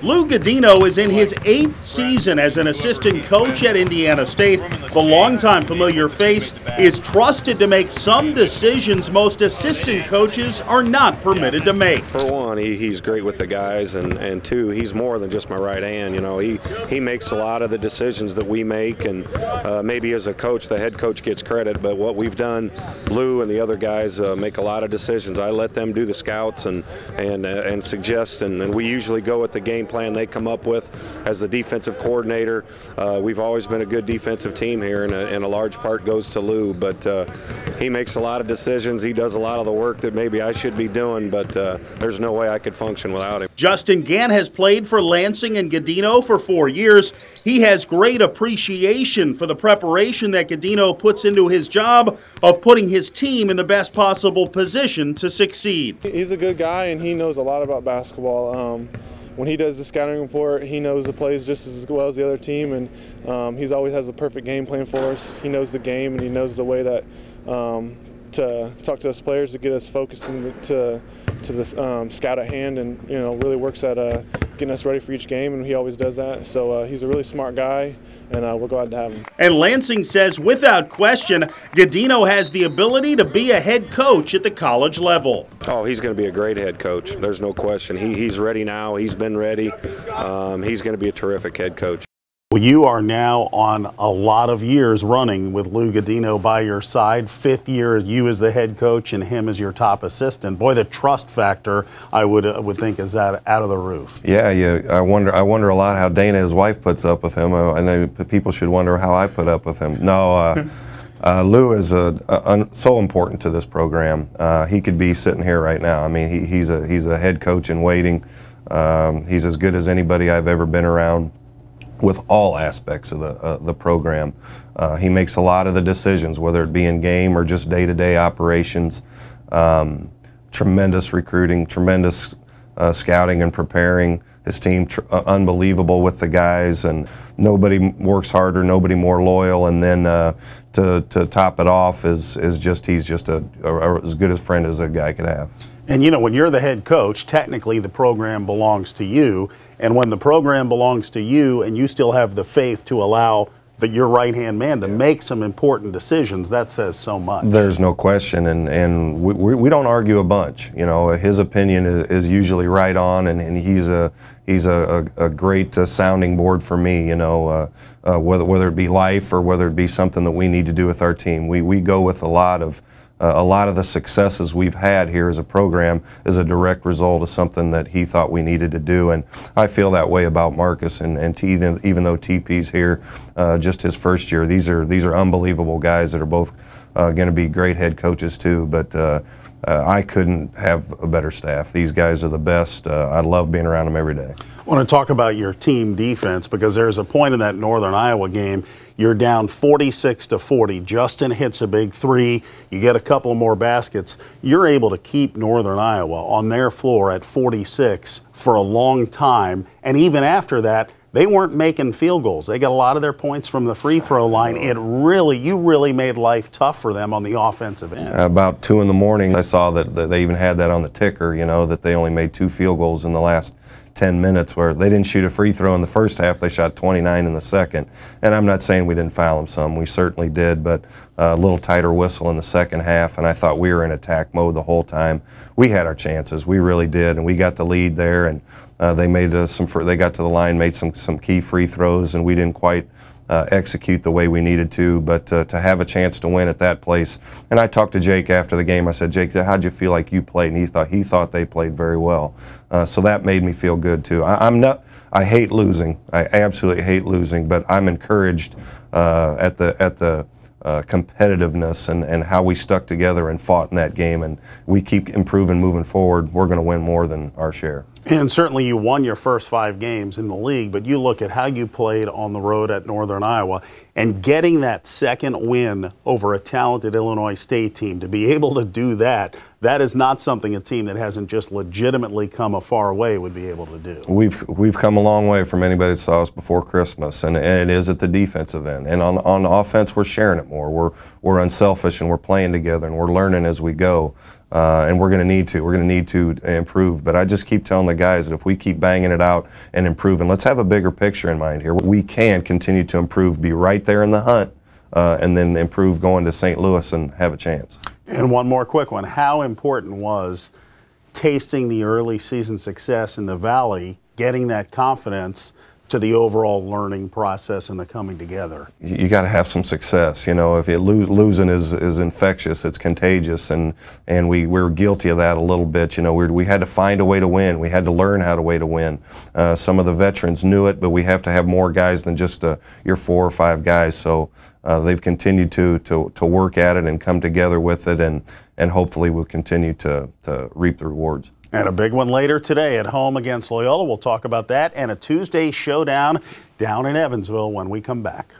Lou Guidino is in his 8th season as an assistant coach at Indiana State. The longtime familiar face is trusted to make some decisions most assistant coaches are not permitted to make. For one, he's great with the guys, and two, he's more than just my right hand. You know, he makes a lot of the decisions that we make, and maybe as a coach, the head coach gets credit, but what we've done, Lou and the other guys make a lot of decisions. I let them do the scouts and suggest, and we usually go with the game plan they come up with as the defensive coordinator. We've always been a good defensive team here, and a large part goes to Lou, but he makes a lot of decisions. He does a lot of the work that maybe I should be doing, but there's no way I could function without him. Justin Gant has played for Lansing and Guidino for 4 years. He has great appreciation for the preparation that Guidino puts into his job of putting his team in the best possible position to succeed. He's a good guy, and he knows a lot about basketball. When he does the scouting report, he knows the plays just as well as the other team, and he always has a perfect game plan for us. He knows the game, and he knows the way that to talk to us players to get us focused to the scout at hand, and really works at getting us ready for each game, and he always does that. So he's a really smart guy, and we're glad to have him. And Lansing says without question, Guidino has the ability to be a head coach at the college level. Oh, he's going to be a great head coach. There's no question. He's ready now. He's been ready. He's going to be a terrific head coach. Well, you are now on a lot of years running with Lou Guidino by your side. 5th year, you as the head coach and him as your top assistant. Boy, the trust factor, I would think, is out of the roof. Yeah. I wonder a lot how Dana, his wife, puts up with him. I know people should wonder how I put up with him. No, Lou is so important to this program. He could be sitting here right now. I mean, he's a head coach in waiting. He's as good as anybody I've ever been around with all aspects of the program. He makes a lot of the decisions, whether it be in game or just day-to-day operations. Tremendous recruiting, tremendous scouting and preparing his team, unbelievable with the guys, and nobody works harder, nobody more loyal, and then to top it off he's just as good a friend as a guy could have. And when you're the head coach, technically the program belongs to you. And when the program belongs to you and you still have the faith to allow your right-hand man to make some important decisions, that says so much. There's no question, and we don't argue a bunch. His opinion is usually right on, and he's a great sounding board for me. Whether it be life or whether it be something that we need to do with our team. We go with a lot of the successes we've had here as a program is a direct result of something that he thought we needed to do, and I feel that way about Marcus and even though TP's here just his first year. These are unbelievable guys that are both going to be great head coaches too, but I couldn't have a better staff. These guys are the best. I love being around them every day. I want to talk about your team defense, because there's a point in that Northern Iowa game you're down 46-40. Justin hits a big 3. You get a couple more baskets. You're able to keep Northern Iowa on their floor at 46 for a long time, and even after that, they weren't making field goals. They got a lot of their points from the free throw line. You really made life tough for them on the offensive end. About 2 in the morning, I saw that they even had that on the ticker, that they only made 2 field goals in the last 10 minutes, where they didn't shoot a free throw in the first half. They shot 29 in the second. And I'm not saying we didn't foul them some. We certainly did, but a little tighter whistle in the second half, and I thought we were in attack mode the whole time. We had our chances. We really did, and we got the lead there, and they made they got to the line, made some key free throws, and we didn't quite execute the way we needed to, but to have a chance to win at that place. And I talked to Jake after the game. I said, Jake, how'd you feel like you played? And he thought they played very well. So that made me feel good too. I hate losing. I absolutely hate losing, but I'm encouraged at the competitiveness and how we stuck together and fought in that game, and we keep improving moving forward. We're going to win more than our share. And certainly you won your first 5 games in the league, but you look at how you played on the road at Northern Iowa, and getting that second win over a talented Illinois State team, to be able to do that, that is not something a team that hasn't just legitimately come a far way would be able to do. We've come a long way from anybody that saw us before Christmas, and it is at the defensive end. And on offense, we're sharing it more. We're unselfish, and we're playing together, and we're learning as we go. and we're going to need to. We're going to need to improve. But I just keep telling the guys that if we keep banging it out and improving, let's have a bigger picture in mind here. We can continue to improve, be right there in the hunt, and then improve going to St. Louis and have a chance. And one more quick one. How important was tasting the early season success in the Valley, getting that confidence to the overall learning process and the coming together? You got to have some success. You know, if losing is infectious, it's contagious, and we're guilty of that a little bit. You know, we had to find a way to win. We had to learn how to way to win. Some of the veterans knew it, but we have to have more guys than just your 4 or 5 guys. So they've continued to work at it and come together with it, and hopefully we'll continue to reap the rewards. And a big one later today at home against Loyola. We'll talk about that and a Tuesday showdown down in Evansville when we come back.